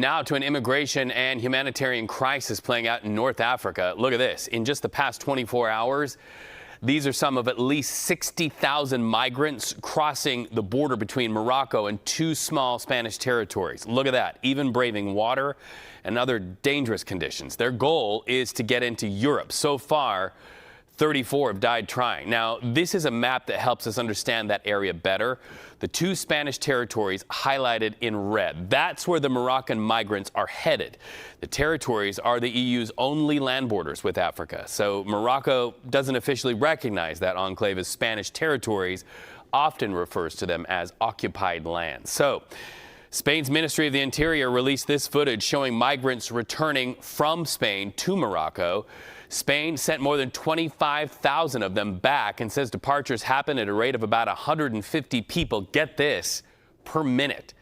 Now to an immigration and humanitarian crisis playing out in North Africa. Look at this. In just the past 24 hours, these are some of at least 60,000 migrants crossing the border between Morocco and two small Spanish territories. Look at that, even braving water and other dangerous conditions. Their goal is to get into Europe. So far, 34 have died trying. Now, this is a map that helps us understand that area better. The two Spanish territories highlighted in red. That's where the Moroccan migrants are headed. The territories are the EU's only land borders with Africa. So Morocco doesn't officially recognize that enclave as Spanish territories, often refers to them as occupied lands. So Spain's Ministry of the Interior released this footage showing migrants returning from Spain to Morocco. Spain sent more than 25,000 of them back and says departures happen at a rate of about 150 people, get this, per minute.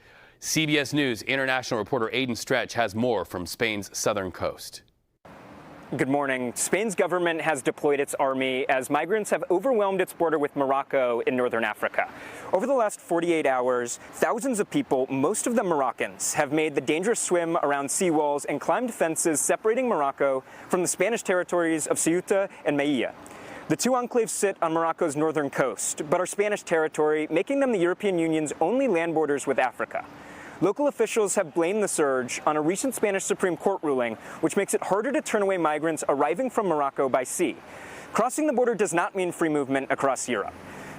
CBS News international reporter Aiden Stretch has more from Spain's southern coast. Good morning. Spain's government has deployed its army as migrants have overwhelmed its border with Morocco in northern Africa. Over the last 48 hours, thousands of people, most of them Moroccans, have made the dangerous swim around seawalls and climbed fences separating Morocco from the Spanish territories of Ceuta and Melilla. The two enclaves sit on Morocco's northern coast, but are Spanish territory, making them the European Union's only land borders with Africa. Local officials have blamed the surge on a recent Spanish Supreme Court ruling, which makes it harder to turn away migrants arriving from Morocco by sea. Crossing the border does not mean free movement across Europe.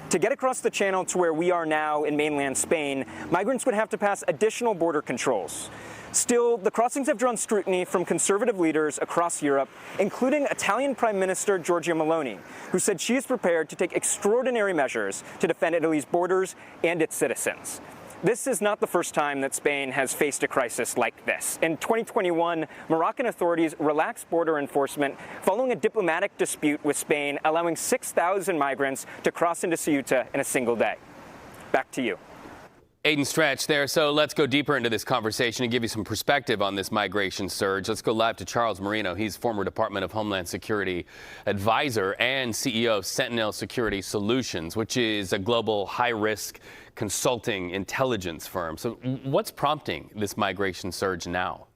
To get across the channel to where we are now in mainland Spain, migrants would have to pass additional border controls. Still, the crossings have drawn scrutiny from conservative leaders across Europe, including Italian Prime Minister Giorgia Meloni, who said she is prepared to take extraordinary measures to defend Italy's borders and its citizens. This is not the first time that Spain has faced a crisis like this. In 2021, Moroccan authorities relaxed border enforcement following a diplomatic dispute with Spain, allowing 6,000 migrants to cross into Ceuta in a single day. Back to you. Aiden Stretch there. So let's go deeper into this conversation and give you some perspective on this migration surge. Let's go live to Charles Marino. He's former Department of Homeland Security advisor and CEO of Sentinel Security Solutions, which is a global high-risk consulting intelligence firm. So what's prompting this migration surge now?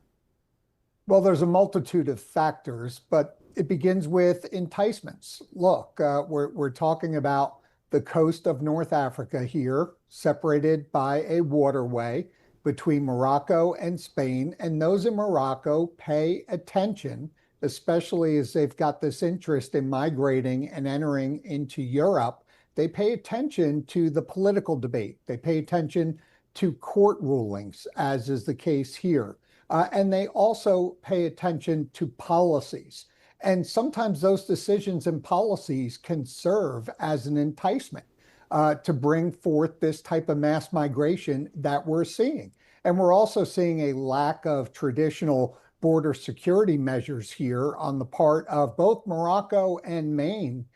Well, there's a multitude of factors, but it begins with enticements. Look, we're talking about the coast of North Africa here, separated by a waterway between Morocco and Spain. And those in Morocco pay attention, especially as they've got this interest in migrating and entering into Europe. They pay attention to the political debate. They pay attention to court rulings, as is the case here. And they also pay attention to policies. And sometimes those decisions and policies can serve as an enticement to bring forth this type of mass migration that we're seeing. And we're also seeing a lack of traditional border security measures here on the part of both Morocco and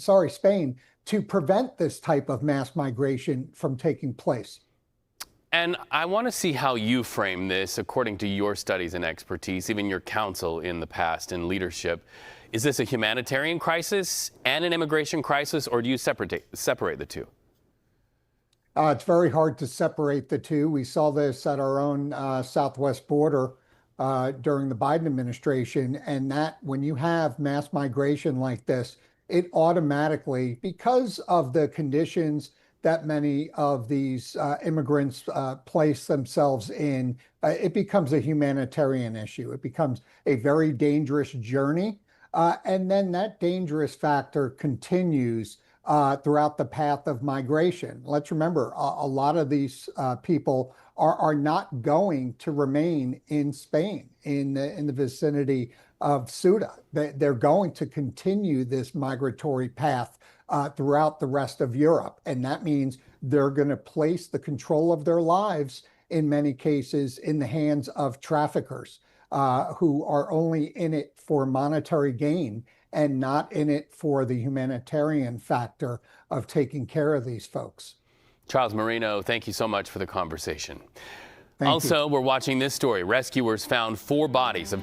Spain to prevent this type of mass migration from taking place. And I want to see how you frame this according to your studies and expertise, even your counsel in the past in leadership. Is this a humanitarian crisis and an immigration crisis, or do you separate the two? It's very hard to separate the two. We saw this at our own southwest border during the Biden administration, and that when you have mass migration like this, it automatically, because of the conditions that many of these immigrants place themselves in, it becomes a humanitarian issue. It becomes a very dangerous journey. And then that dangerous factor continues throughout the path of migration. Let's remember, a lot of these people are not going to remain in Spain, in the vicinity of Ceuta. They're going to continue this migratory path throughout the rest of Europe. And that means they're going to place the control of their lives, in many cases, in the hands of traffickers who are only in it for monetary gain and not in it for the humanitarian factor of taking care of these folks. Charles Marino, thank you so much for the conversation. Thank also, you. We're watching this story. Rescuers found 4 bodies of